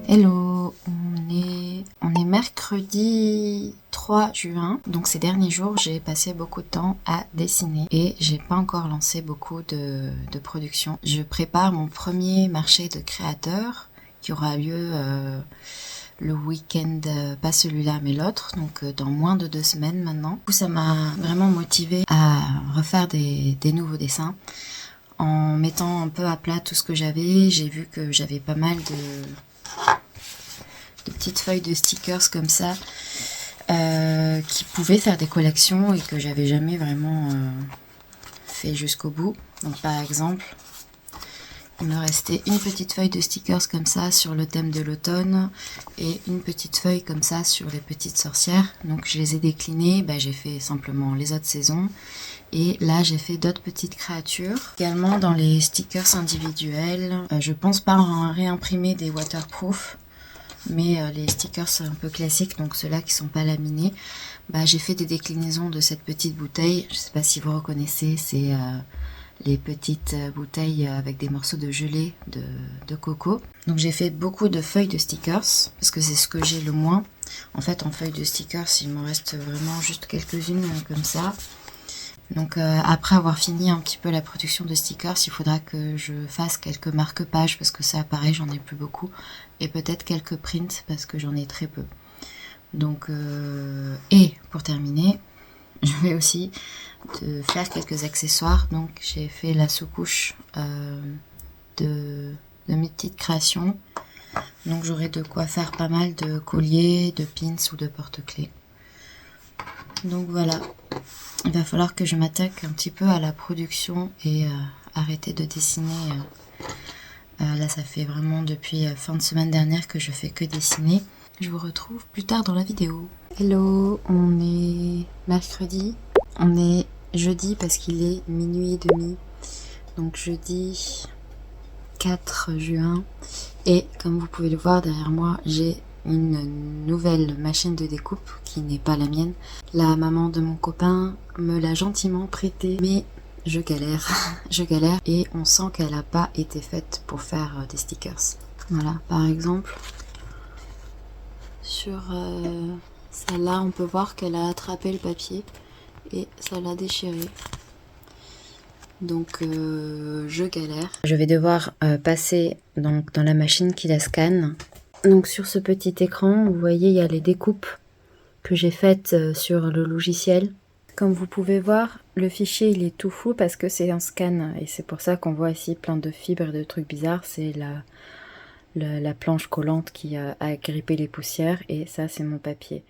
Hello, on est mercredi 3 juin, donc ces derniers jours j'ai passé beaucoup de temps à dessiner et j'ai pas encore lancé beaucoup de production. Je prépare mon premier marché de créateurs qui aura lieu le week-end, pas celui-là mais l'autre, donc dans moins de 2 semaines maintenant. Du coup, ça m'a vraiment motivée à refaire des nouveaux dessins. En mettant un peu à plat tout ce que j'avais, j'ai vu que j'avais pas mal de petites feuilles de stickers comme ça qui pouvaient faire des collections et que j'avais jamais vraiment fait jusqu'au bout. Donc par exemple, il me restait une petite feuille de stickers comme ça sur le thème de l'automne et une petite feuille comme ça sur les petites sorcières. Donc je les ai déclinées, j'ai fait simplement les autres saisons. Et là, j'ai fait d'autres petites créatures. Également dans les stickers individuels, je pense pas en réimprimer des waterproof, mais les stickers un peu classiques, donc ceux-là qui sont pas laminés, j'ai fait des déclinaisons de cette petite bouteille. Je sais pas si vous reconnaissez, c'est les petites bouteilles avec des morceaux de gelée de coco. Donc j'ai fait beaucoup de feuilles de stickers, parce que c'est ce que j'ai le moins. En fait, en feuilles de stickers, il m'en reste vraiment juste quelques-unes comme ça. Donc après avoir fini un petit peu la production de stickers, il faudra que je fasse quelques marque-pages parce que ça, pareil, j'en ai plus beaucoup. Et peut-être quelques prints parce que j'en ai très peu. Donc, et pour terminer, je vais aussi faire quelques accessoires. Donc j'ai fait la sous-couche de mes petites créations. Donc j'aurai de quoi faire pas mal de colliers, de pins ou de porte-clés. Donc voilà. Il va falloir que je m'attaque un petit peu à la production et arrêter de dessiner. Là, ça fait vraiment depuis fin de semaine dernière que je fais que dessiner. Je vous retrouve plus tard dans la vidéo. Hello, on est mercredi. On est jeudi parce qu'il est minuit et demi. Donc jeudi 4 juin. Et comme vous pouvez le voir derrière moi, j'ai une nouvelle machine de découpe qui n'est pas la mienne. La maman de mon copain me l'a gentiment prêtée, mais je galère, je galère et on sent qu'elle n'a pas été faite pour faire des stickers. Voilà, par exemple, sur celle-là, on peut voir qu'elle a attrapé le papier et ça l'a déchiré. Donc je galère. Je vais devoir passer donc dans la machine qui la scanne. Donc sur ce petit écran, vous voyez, il y a les découpes que j'ai faites sur le logiciel. Comme vous pouvez voir, le fichier il est tout flou parce que c'est un scan et c'est pour ça qu'on voit ici plein de fibres et de trucs bizarres. C'est la planche collante qui a agrippé les poussières et ça c'est mon papier.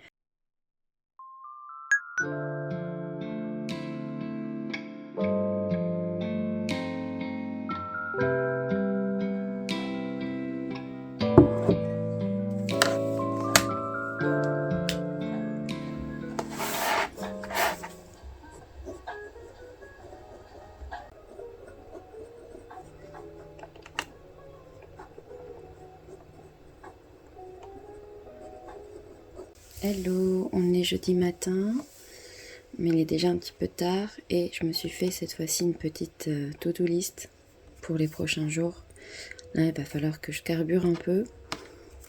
Hello, on est jeudi matin, mais il est déjà un petit peu tard et je me suis fait cette fois-ci une petite to-do list pour les prochains jours. Là, il va falloir que je carbure un peu.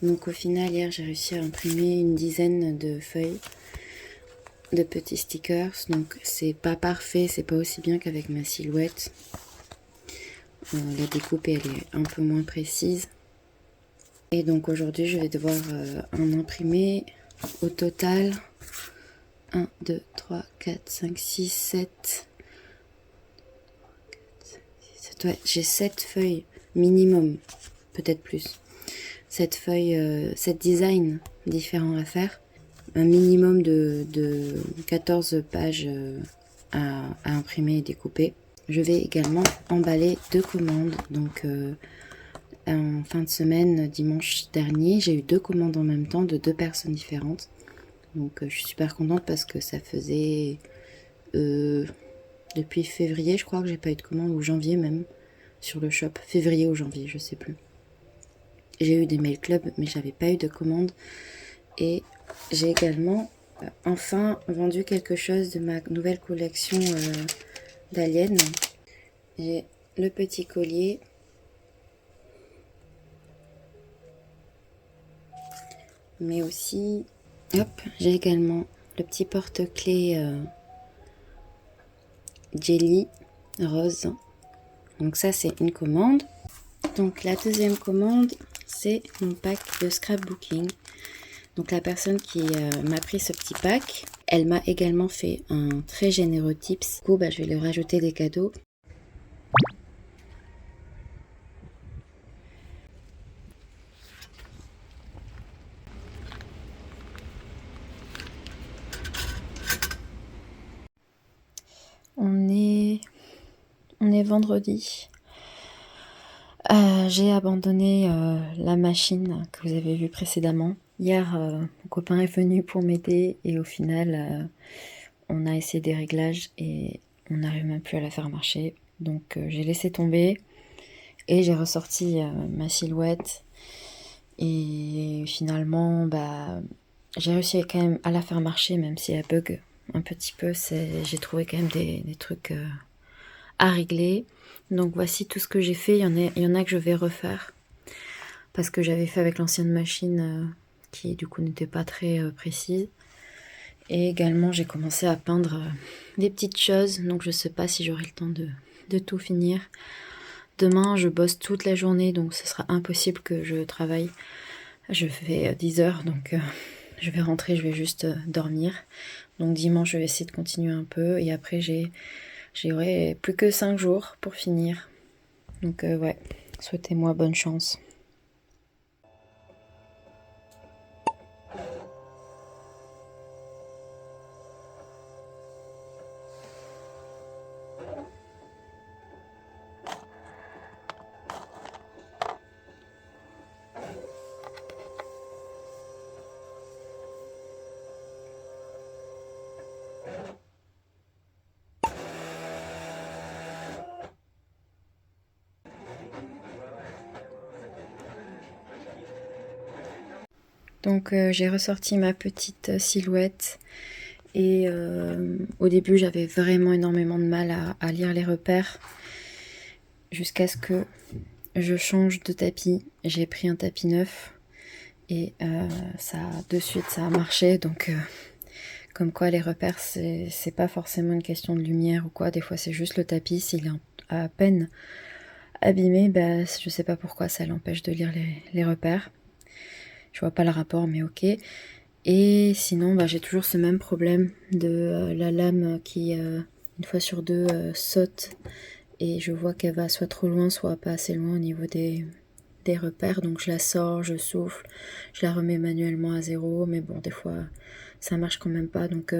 Donc au final, hier, j'ai réussi à imprimer une dizaine de feuilles de petits stickers. Donc c'est pas parfait, c'est pas aussi bien qu'avec ma silhouette. La découpe, elle est un peu moins précise. Et donc aujourd'hui, je vais devoir en imprimer au total 1, 2, 3, 4, 5, 6, 7. Ouais, j'ai 7 feuilles minimum, peut-être plus. 7 feuilles, 7 designs différents à faire. Un minimum de 14 pages à imprimer et découper. Je vais également emballer 2 commandes. Donc en fin de semaine, dimanche dernier, j'ai eu 2 commandes en même temps de 2 personnes différentes. Donc je suis super contente parce que ça faisait depuis février, je crois que j'ai pas eu de commande, ou janvier même, sur le shop. Février ou janvier, je sais plus. J'ai eu des mail club, mais j'avais pas eu de commande. Et j'ai également enfin vendu quelque chose de ma nouvelle collection d'aliens. J'ai le petit collier mais aussi, hop, j'ai également le petit porte-clés Jelly rose. Donc ça c'est une commande. Donc la deuxième commande, c'est mon pack de scrapbooking. Donc la personne qui m'a pris ce petit pack, elle m'a également fait un très généreux tips. Du coup, je vais lui rajouter des cadeaux. On est vendredi. J'ai abandonné la machine que vous avez vue précédemment. Hier, mon copain est venu pour m'aider et au final, on a essayé des réglages et on n'arrive même plus à la faire marcher. Donc j'ai laissé tomber et j'ai ressorti ma silhouette. Et finalement, j'ai réussi quand même à la faire marcher, même si elle bug un petit peu. J'ai trouvé quand même des trucs à régler. Donc voici tout ce que j'ai fait. Il y en a que je vais refaire parce que j'avais fait avec l'ancienne machine qui du coup n'était pas très précise. Et également j'ai commencé à peindre des petites choses. Donc je sais pas si j'aurai le temps de tout finir. Demain je bosse toute la journée, donc ce sera impossible que je travaille. Je fais 10 heures, donc je vais rentrer, je vais juste dormir. Donc dimanche je vais essayer de continuer un peu et après j'aurai plus que 5 jours pour finir. Donc ouais, souhaitez-moi bonne chance. Donc j'ai ressorti ma petite silhouette et au début j'avais vraiment énormément de mal à lire les repères jusqu'à ce que je change de tapis. J'ai pris un tapis neuf et ça de suite ça a marché. Donc comme quoi les repères c'est pas forcément une question de lumière ou quoi, des fois c'est juste le tapis, s'il est à peine abîmé, je sais pas pourquoi ça l'empêche de lire les repères. Je vois pas le rapport, mais ok. Et sinon, j'ai toujours ce même problème de la lame qui, une fois sur deux, saute. Et je vois qu'elle va soit trop loin, soit pas assez loin au niveau des repères. Donc je la sors, je souffle, je la remets manuellement à zéro. Mais bon, des fois, ça marche quand même pas. Donc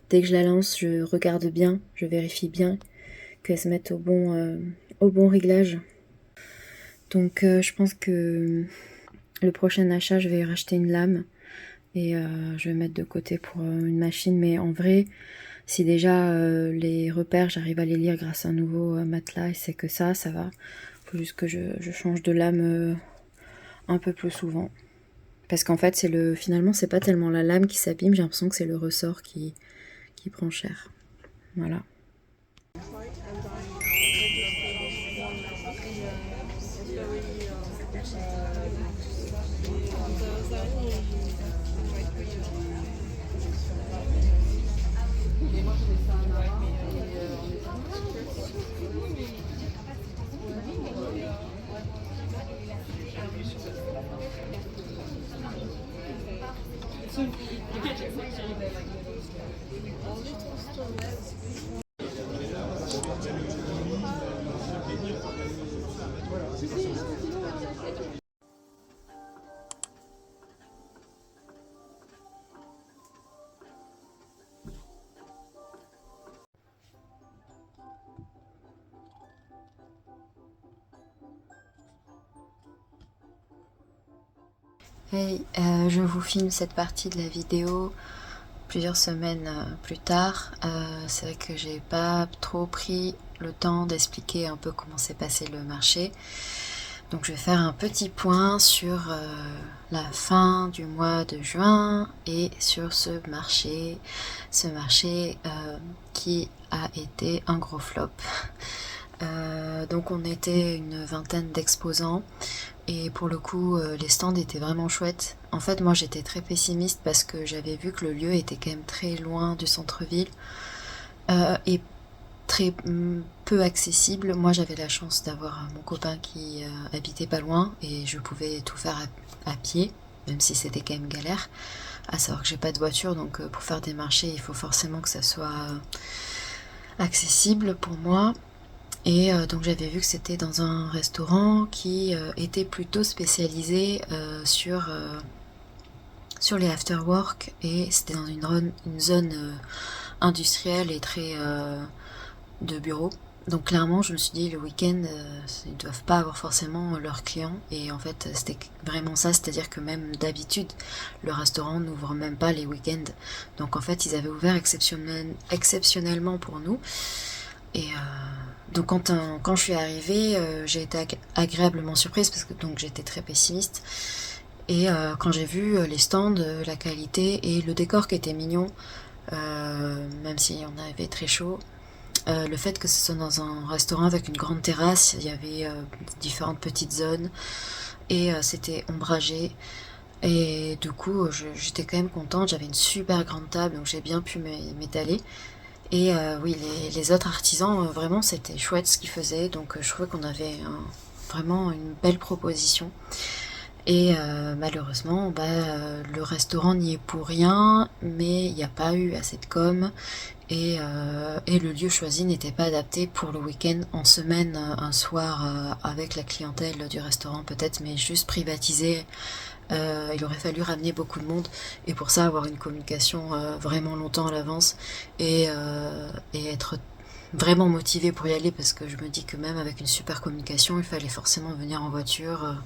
dès que je la lance, je regarde bien, je vérifie bien qu'elle se mette au bon réglage. Donc je pense que le prochain achat, je vais racheter une lame et je vais mettre de côté pour une machine. Mais en vrai, si déjà les repères, j'arrive à les lire grâce à un nouveau matelas et c'est que ça va. Faut juste que je change de lame un peu plus souvent. Parce qu'en fait, finalement, c'est pas tellement la lame qui s'abîme, j'ai l'impression que c'est le ressort qui prend cher. Voilà. Hey, je vous filme cette partie de la vidéo plusieurs semaines plus tard. C'est vrai que j'ai pas trop pris le temps d'expliquer un peu comment s'est passé le marché. Donc je vais faire un petit point sur la fin du mois de juin et sur ce marché qui a été un gros flop. Donc on était une vingtaine d'exposants et pour le coup les stands étaient vraiment chouettes. En fait moi j'étais très pessimiste parce que j'avais vu que le lieu était quand même très loin du centre-ville et très peu accessible. Moi j'avais la chance d'avoir mon copain qui habitait pas loin et je pouvais tout faire à pied, même si c'était quand même galère. À savoir que j'ai pas de voiture, donc pour faire des marchés il faut forcément que ça soit accessible pour moi. Et donc j'avais vu que c'était dans un restaurant qui était plutôt spécialisé sur les after-work et c'était dans une zone industrielle et très de bureau. Donc clairement je me suis dit le week-end ils doivent pas avoir forcément leurs clients et en fait c'était vraiment ça, c'est-à-dire que même d'habitude le restaurant n'ouvre même pas les week-ends. Donc en fait ils avaient ouvert exceptionnellement pour nous et donc quand je suis arrivée j'ai été agréablement surprise parce que donc j'étais très pessimiste et quand j'ai vu les stands, la qualité et le décor qui était mignon, même si on avait très chaud, le fait que ce soit dans un restaurant avec une grande terrasse, il y avait différentes petites zones et c'était ombragé. Et du coup, j'étais quand même contente, j'avais une super grande table donc j'ai bien pu m'étaler. Et oui, les autres artisans, vraiment c'était chouette ce qu'ils faisaient, donc je trouvais qu'on avait vraiment une belle proposition. Et malheureusement, le restaurant n'y est pour rien, mais il n'y a pas eu assez de com. Et le lieu choisi n'était pas adapté pour le week-end. En semaine, un soir, avec la clientèle du restaurant peut-être, mais juste privatisé. Il aurait fallu ramener beaucoup de monde et pour ça avoir une communication vraiment longtemps à l'avance et être vraiment motivé pour y aller parce que je me dis que même avec une super communication, il fallait forcément venir en voiture.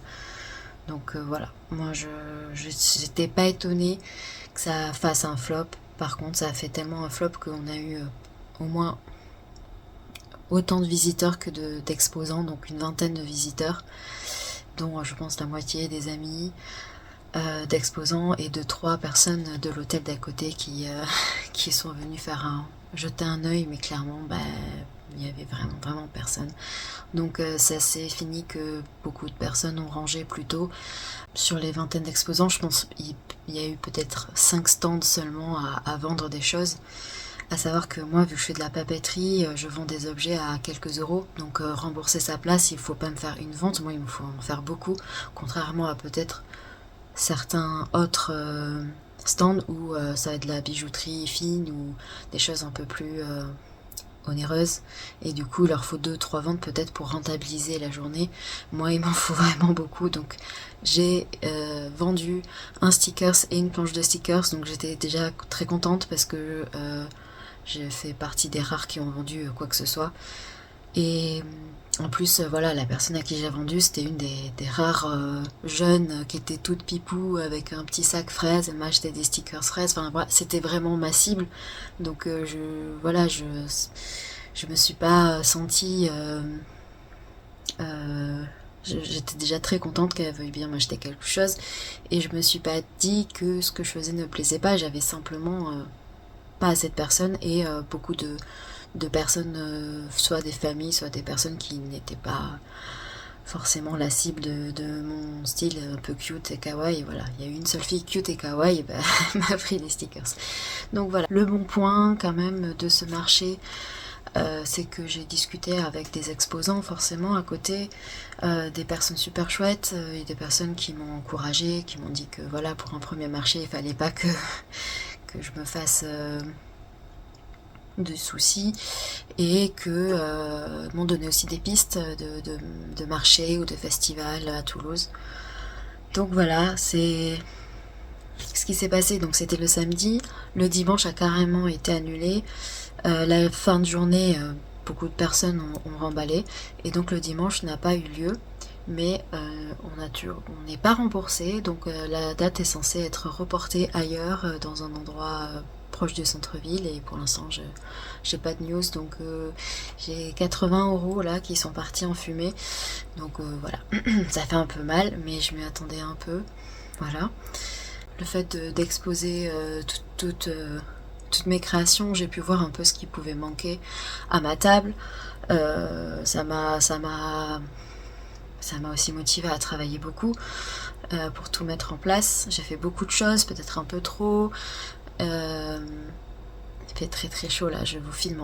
Donc voilà, moi je j'étais pas étonnée que ça fasse un flop. Par contre, ça a fait tellement un flop qu'on a eu au moins autant de visiteurs que d'exposants, donc une vingtaine de visiteurs, dont je pense la moitié des amis d'exposants et de 3 personnes de l'hôtel d'à côté qui sont venus jeter un œil, mais clairement, il y avait vraiment personne. Donc ça s'est fini que beaucoup de personnes ont rangé plus tôt. Sur les vingtaines d'exposants, je pense qu'il y a eu peut-être 5 stands seulement à vendre des choses. À savoir que moi, vu que je fais de la papeterie, je vends des objets à quelques euros. Donc rembourser sa place, il ne faut pas me faire une vente. Moi, il me faut en faire beaucoup. Contrairement à peut-être certains autres stands où ça va être de la bijouterie fine ou des choses un peu plus onéreuses et du coup il leur faut 2-3 ventes peut-être pour rentabiliser la journée. Moi il m'en faut vraiment beaucoup, donc j'ai vendu un stickers et une planche de stickers, donc j'étais déjà très contente parce que j'ai fait partie des rares qui ont vendu quoi que ce soit. Et en plus, voilà, la personne à qui j'ai vendu, c'était une des rares jeunes qui était toute pipou avec un petit sac fraise. Elle m'a acheté des stickers fraises. Enfin, voilà, c'était vraiment ma cible. Donc, je me suis pas sentie. J'étais déjà très contente qu'elle veuille bien m'acheter quelque chose. Et je me suis pas dit que ce que je faisais ne plaisait pas. J'avais simplement pas assez de personnes et beaucoup de personnes, soit des familles, soit des personnes qui n'étaient pas forcément la cible de mon style un peu cute et kawaii. Voilà, il y a eu une seule fille cute et kawaii, et elle m'a pris des stickers. Donc voilà, le bon point quand même de ce marché, c'est que j'ai discuté avec des exposants forcément à côté, des personnes super chouettes et des personnes qui m'ont encouragée, qui m'ont dit que voilà, pour un premier marché, il fallait pas que je me fasse de soucis et que m'ont donné aussi des pistes de marché ou de festival à Toulouse. Donc voilà, c'est ce qui s'est passé. Donc c'était le samedi, le dimanche a carrément été annulé. La fin de journée, beaucoup de personnes ont remballé et donc le dimanche n'a pas eu lieu. Mais on n'est pas remboursé, donc la date est censée être reportée ailleurs, dans un endroit proche du centre-ville, et pour l'instant j'ai pas de news, donc j'ai 80 € là qui sont partis en fumée, donc voilà, ça fait un peu mal, mais je m'y attendais un peu, voilà. Le fait d'exposer toutes mes créations, j'ai pu voir un peu ce qui pouvait manquer à ma table. Ça m'a aussi motivée à travailler beaucoup pour tout mettre en place. J'ai fait beaucoup de choses, peut-être un peu trop. Il fait très très chaud là, je vous filme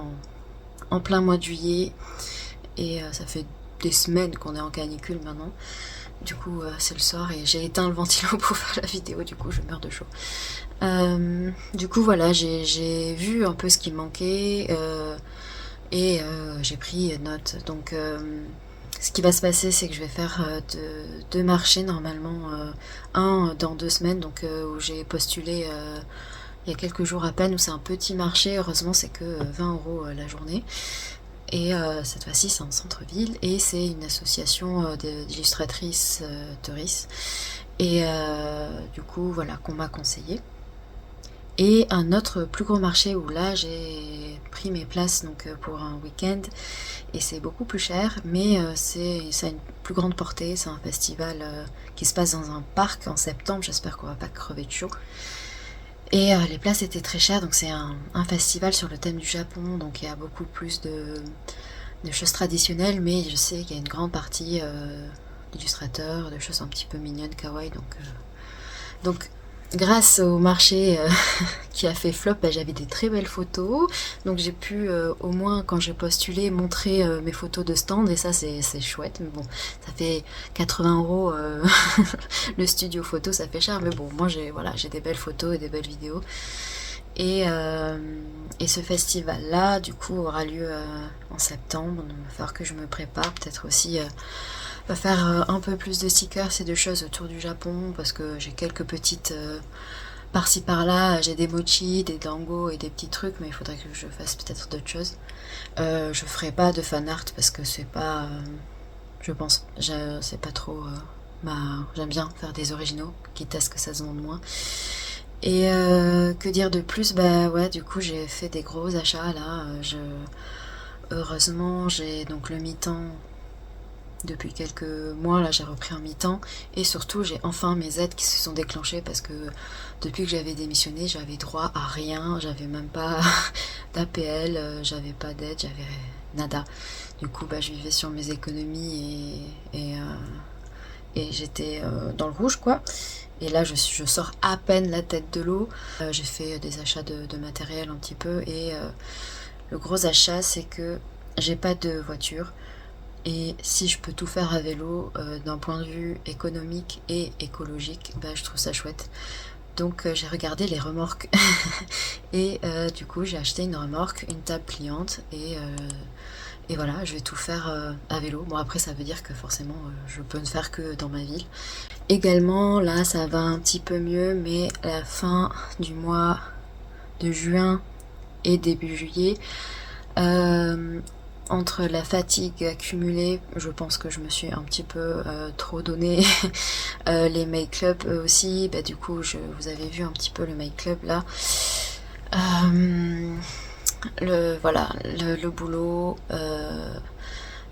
en plein mois de juillet et ça fait des semaines qu'on est en canicule maintenant. Du coup c'est le soir et j'ai éteint le ventilo pour faire la vidéo, du coup je meurs de chaud. Du coup voilà, j'ai vu un peu ce qui manquait et j'ai pris note. Donc ce qui va se passer, c'est que je vais faire deux marchés normalement, un dans 2 semaines, donc où j'ai postulé il y a quelques jours à peine, où c'est un petit marché, heureusement c'est que 20 € la journée. Et cette fois-ci c'est en centre-ville et c'est une association d'illustratrices touristes. Et du coup voilà qu'on m'a conseillé. Et un autre plus gros marché où là j'ai pris mes places donc pour un week-end et c'est beaucoup plus cher, mais ça a une plus grande portée. C'est un festival qui se passe dans un parc en septembre, j'espère qu'on va pas crever de chaud. Et les places étaient très chères, donc c'est un festival sur le thème du Japon, donc il y a beaucoup plus de choses traditionnelles, mais je sais qu'il y a une grande partie d'illustrateurs, de choses un petit peu mignonnes, kawaii, donc grâce au marché qui a fait flop, j'avais des très belles photos, donc j'ai pu au moins quand j'ai postulé montrer mes photos de stand, et ça c'est chouette. Mais bon, ça fait 80 € le studio photo, ça fait cher, mais bon, moi j'ai des belles photos et des belles vidéos. Et ce festival là du coup aura lieu en septembre, donc il va falloir que je me prépare, peut-être aussi faire un peu plus de stickers et de choses autour du Japon, parce que j'ai quelques petites par-ci par-là, j'ai des mochis, des dango et des petits trucs, mais il faudrait que je fasse peut-être d'autres choses. Je ferai pas de fan art parce que c'est pas, je pense, c'est pas trop j'aime bien faire des originaux, quitte à ce que ça se vende moins. Et que dire de plus, bah ouais, du coup j'ai fait des gros achats là. Heureusement j'ai donc le mi-temps. Depuis quelques mois, là, j'ai repris en mi-temps et surtout, j'ai enfin mes aides qui se sont déclenchées parce que depuis que j'avais démissionné, j'avais droit à rien, j'avais même pas d'APL, j'avais pas d'aide, j'avais nada. Du coup, bah, je vivais sur mes économies et j'étais dans le rouge, quoi. Et là, je sors à peine la tête de l'eau. J'ai fait des achats de matériel un petit peu et le gros achat, c'est que j'ai pas de voiture. Et si je peux tout faire à vélo d'un point de vue économique et écologique, bah, je trouve ça chouette. Donc j'ai regardé les remorques et du coup j'ai acheté une remorque, une table pliante et voilà, je vais tout faire à vélo. Bon, après ça veut dire que forcément je peux ne faire que dans ma ville. Également là ça va un petit peu mieux, mais à la fin du mois de juin et début juillet, entre la fatigue accumulée, je pense que je me suis un petit peu trop donné. Les make-up aussi, bah, du coup vous avez vu un petit peu le make-up là. Le boulot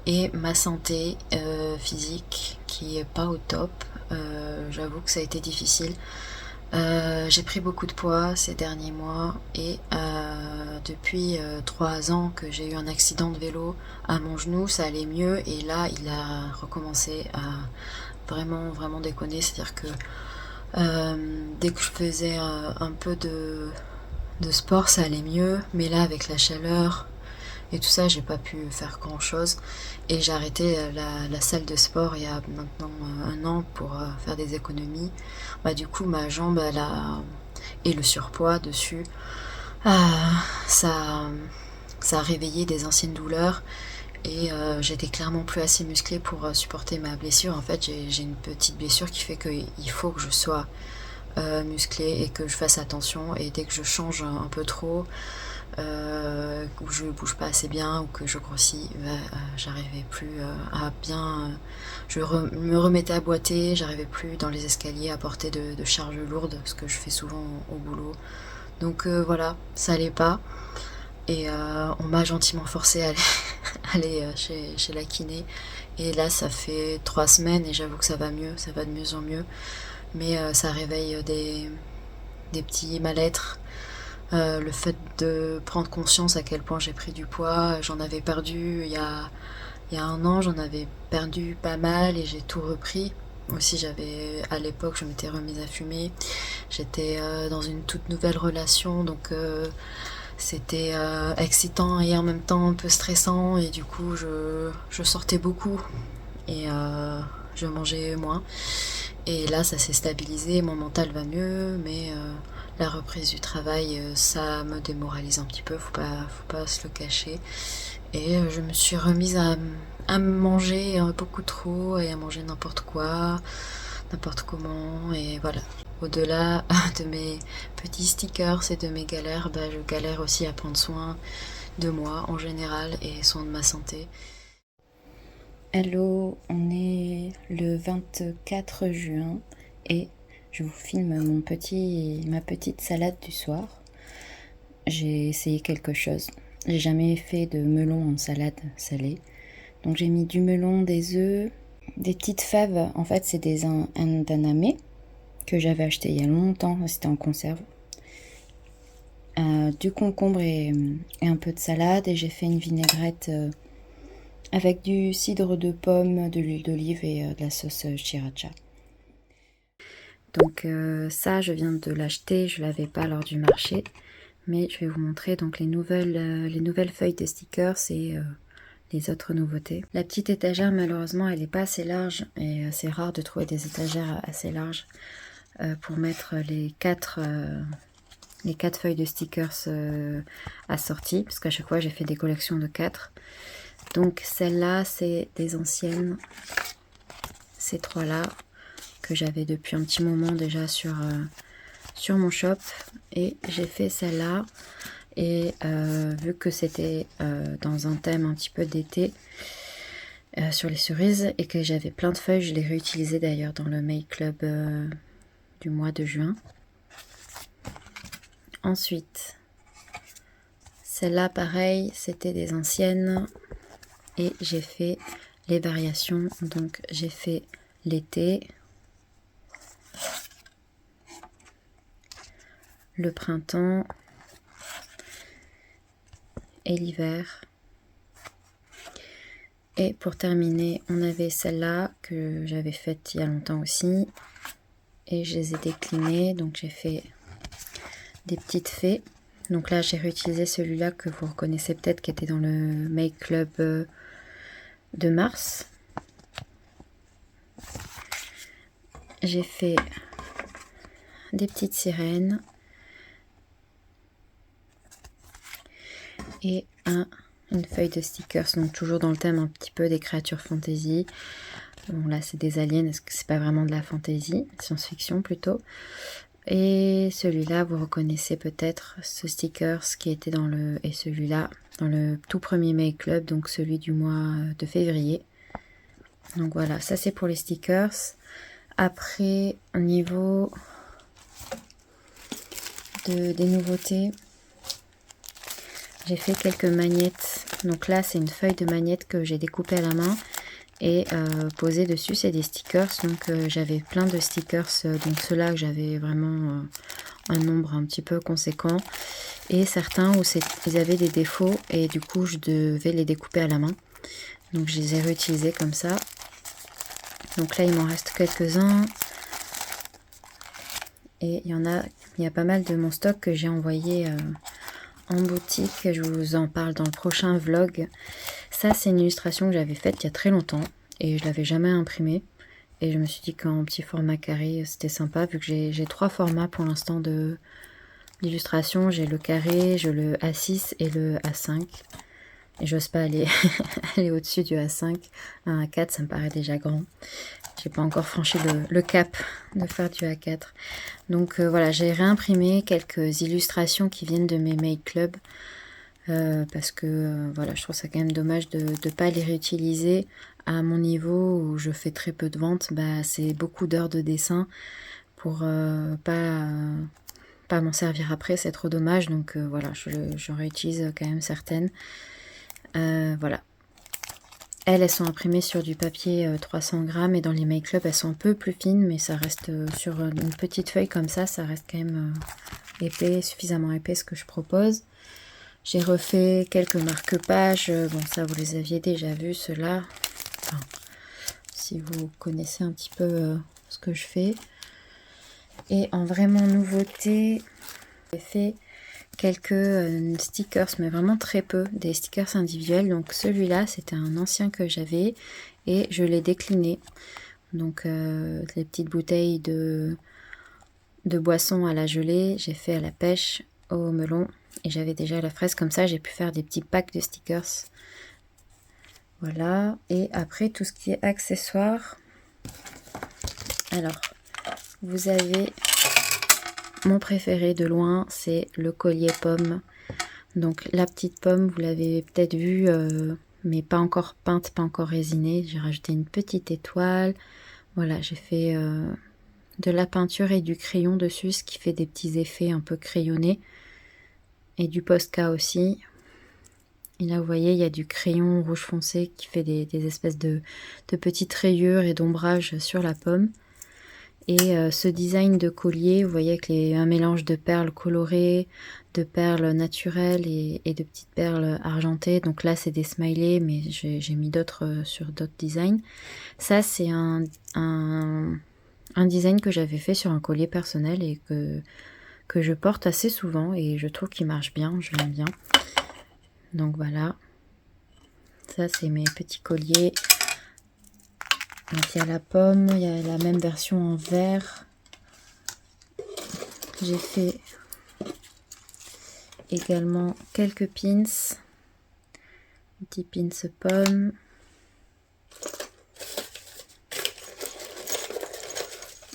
et ma santé physique qui est pas au top. J'avoue que ça a été difficile. J'ai pris beaucoup de poids ces derniers mois et depuis 3 ans que j'ai eu un accident de vélo à mon genou, ça allait mieux et là il a recommencé à vraiment vraiment déconner, c'est-à-dire que dès que je faisais un peu de sport ça allait mieux, mais là avec la chaleur et tout ça j'ai pas pu faire grand chose et j'ai arrêté la salle de sport il y a maintenant 1 an pour faire des économies. Bah, du coup ma jambe et le surpoids dessus, ça a réveillé des anciennes douleurs et j'étais clairement plus assez musclée pour supporter ma blessure. En fait j'ai une petite blessure qui fait qu'il faut que je sois musclée et que je fasse attention, et dès que je change un peu trop, où je bouge pas assez bien ou que je grossis, j'arrivais plus à bien. Me remettais à boiter, j'arrivais plus dans les escaliers à porter de charges lourdes, ce que je fais souvent au boulot. Donc voilà, ça allait pas. Et on m'a gentiment forcé à aller chez la kiné. Et là, ça fait 3 semaines et j'avoue que ça va mieux, ça va de mieux en mieux. Mais ça réveille des petits mal-être. Le fait de prendre conscience à quel point j'ai pris du poids, j'en avais perdu il y a un an, j'en avais perdu pas mal et j'ai tout repris. Aussi, à l'époque, je m'étais remise à fumer. J'étais dans une toute nouvelle relation, donc c'était excitant et en même temps un peu stressant. Et du coup, je sortais beaucoup et je mangeais moins. Et là, ça s'est stabilisé, mon mental va mieux, mais la reprise du travail, ça me démoralise un petit peu, faut pas se le cacher. Et je me suis remise à manger beaucoup trop et à manger n'importe quoi, n'importe comment, et voilà. Au-delà de mes petits stickers et de mes galères, bah, je galère aussi à prendre soin de moi en général et soin de ma santé. Hello, on est le 24 juin et je vous filme ma petite salade du soir. J'ai essayé quelque chose. J'ai jamais fait de melon en salade salée. Donc j'ai mis du melon, des œufs, des petites fèves. En fait, c'est des andaname que j'avais acheté il y a longtemps. C'était en conserve. Du concombre et un peu de salade. Et j'ai fait une vinaigrette avec du cidre de pomme, de l'huile d'olive et de la sauce sriracha. Donc ça, je viens de l'acheter. Je l'avais pas lors du marché. Mais je vais vous montrer donc les nouvelles feuilles de stickers et les autres nouveautés. La petite étagère, malheureusement, elle n'est pas assez large et c'est rare de trouver des étagères assez larges pour mettre les quatre feuilles de stickers assorties, parce qu'à chaque fois j'ai fait des collections de 4. Donc celle-là, c'est des anciennes, ces trois-là, que j'avais depuis un petit moment déjà sur mon shop, et j'ai fait celle-là. Et vu que c'était dans un thème un petit peu d'été sur les cerises et que j'avais plein de feuilles, je l'ai réutilisé d'ailleurs dans le Make Club du mois de juin. Ensuite, celle-là pareil, c'était des anciennes et j'ai fait les variations. Donc j'ai fait l'été, le printemps et l'hiver. Et pour terminer, on avait celle-là que j'avais faite il y a longtemps aussi. Et je les ai déclinées. Donc j'ai fait des petites fées. Donc là, j'ai réutilisé celui-là que vous reconnaissez peut-être, qui était dans le Make Club de mars. J'ai fait des petites sirènes. Et une feuille de stickers, donc toujours dans le thème un petit peu des créatures fantasy. Bon, là c'est des aliens, est-ce que c'est pas vraiment de la fantasy, science-fiction plutôt. Et celui-là, vous reconnaissez peut-être ce stickers qui était et celui-là dans le tout premier Make Club, donc celui du mois de février. Donc voilà, ça c'est pour les stickers. Après, au niveau des nouveautés, j'ai fait quelques magnettes. Donc là, c'est une feuille de magnette que j'ai découpée à la main et posée dessus. C'est des stickers. Donc j'avais plein de stickers. Donc ceux-là, j'avais vraiment un nombre un petit peu conséquent. Et certains où ils avaient des défauts et du coup, je devais les découper à la main. Donc je les ai réutilisés comme ça. Donc là, il m'en reste quelques-uns. Et il y a pas mal de mon stock que j'ai envoyé en boutique. Je vous en parle dans le prochain vlog. Ça, c'est une illustration que j'avais faite il y a très longtemps et je l'avais jamais imprimée. Et je me suis dit qu'en petit format carré, c'était sympa vu que j'ai 3 formats pour l'instant d'illustration. J'ai le carré, j'ai le A6 et le A5. Et j'ose pas aller, aller au-dessus du A5. Un A4, ça me paraît déjà grand. J'ai pas encore franchi le cap de faire du A4. Donc voilà, j'ai réimprimé quelques illustrations qui viennent de mes Make Club. Parce que voilà, je trouve ça quand même dommage de ne pas les réutiliser à mon niveau où je fais très peu de ventes. Bah, c'est beaucoup d'heures de dessin pour pas m'en servir après, c'est trop dommage. Donc voilà, je réutilise quand même certaines. Voilà. Elles sont imprimées sur du papier 300 grammes et dans les Make Club, elles sont un peu plus fines, mais ça reste sur une petite feuille comme ça reste quand même épais, suffisamment épais ce que je propose. J'ai refait quelques marque-pages, bon ça vous les aviez déjà vus ceux-là, enfin, si vous connaissez un petit peu ce que je fais. Et en vraiment nouveauté, j'ai fait quelques stickers, mais vraiment très peu, des stickers individuels. Donc celui-là, c'était un ancien que j'avais et je l'ai décliné. Donc les petites bouteilles de boissons à la gelée, j'ai fait à la pêche, au melon et j'avais déjà la fraise. Comme ça, j'ai pu faire des petits packs de stickers. Voilà. Et après, tout ce qui est accessoires. Alors, vous avez mon préféré de loin, c'est le collier pomme. Donc la petite pomme, vous l'avez peut-être vu, mais pas encore peinte, pas encore résinée. J'ai rajouté une petite étoile. Voilà, j'ai fait de la peinture et du crayon dessus, ce qui fait des petits effets un peu crayonnés. Et du Posca aussi. Et là, vous voyez, il y a du crayon rouge foncé qui fait des espèces de petites rayures et d'ombrage sur la pomme. Et ce design de collier, vous voyez, avec un mélange de perles colorées, de perles naturelles et de petites perles argentées. Donc là, c'est des smileys, mais j'ai mis d'autres sur d'autres designs. Ça, c'est un design que j'avais fait sur un collier personnel et que je porte assez souvent. Et je trouve qu'il marche bien, je l'aime bien. Donc voilà. Ça, c'est mes petits colliers. Donc il y a la pomme, il y a la même version en vert. J'ai fait également quelques pins. Petits pins pommes.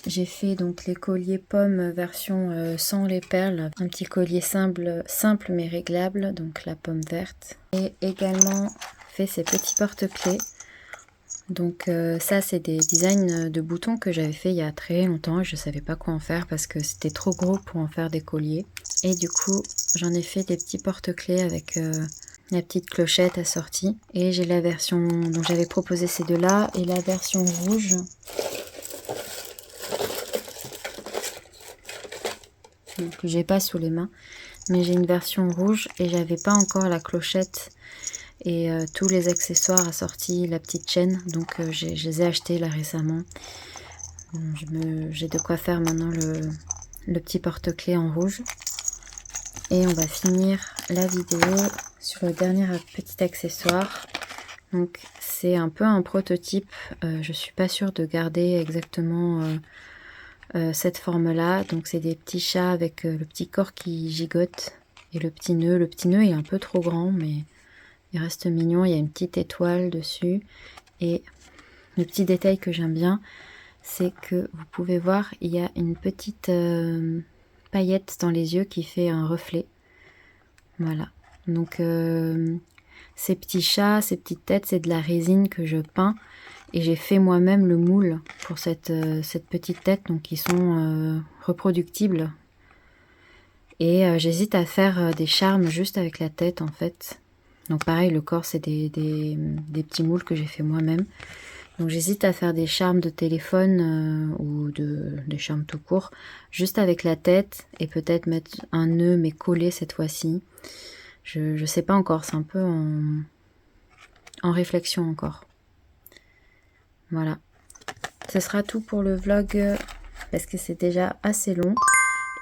J'ai fait donc les colliers pommes version sans les perles. Un petit collier simple mais réglable, donc la pomme verte. Et également fait ces petits porte-clés. Donc ça c'est des designs de boutons que j'avais fait il y a très longtemps et je savais pas quoi en faire parce que c'était trop gros pour en faire des colliers. Et du coup j'en ai fait des petits porte-clés avec la petite clochette assortie. Et j'ai la version, donc j'avais proposé ces deux là et la version rouge. Que j'ai pas sous les mains, mais j'ai une version rouge et j'avais pas encore la clochette et tous les accessoires assortis, la petite chaîne, donc je les ai achetés là récemment. J'ai de quoi faire maintenant le petit porte-clés en rouge. Et on va finir la vidéo sur le dernier petit accessoire. Donc c'est un peu un prototype, je suis pas sûre de garder exactement cette forme là. Donc c'est des petits chats avec le petit corps qui gigote et le petit nœud. Le petit nœud est un peu trop grand mais il reste mignon. Il y a une petite étoile dessus et le petit détail que j'aime bien, c'est que vous pouvez voir, il y a une petite paillette dans les yeux qui fait un reflet. Voilà, donc ces petits chats, ces petites têtes, c'est de la résine que je peins et j'ai fait moi-même le moule pour cette petite tête, donc ils sont reproductibles. Et j'hésite à faire des charmes juste avec la tête en fait. Donc pareil, le corps c'est des petits moules que j'ai fait moi-même. Donc j'hésite à faire des charmes de téléphone ou des charmes tout court, juste avec la tête et peut-être mettre un nœud mais collé cette fois-ci. Je sais pas encore, c'est un peu en réflexion encore. Voilà. Ce sera tout pour le vlog parce que c'est déjà assez long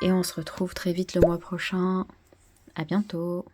et on se retrouve très vite le mois prochain. À bientôt.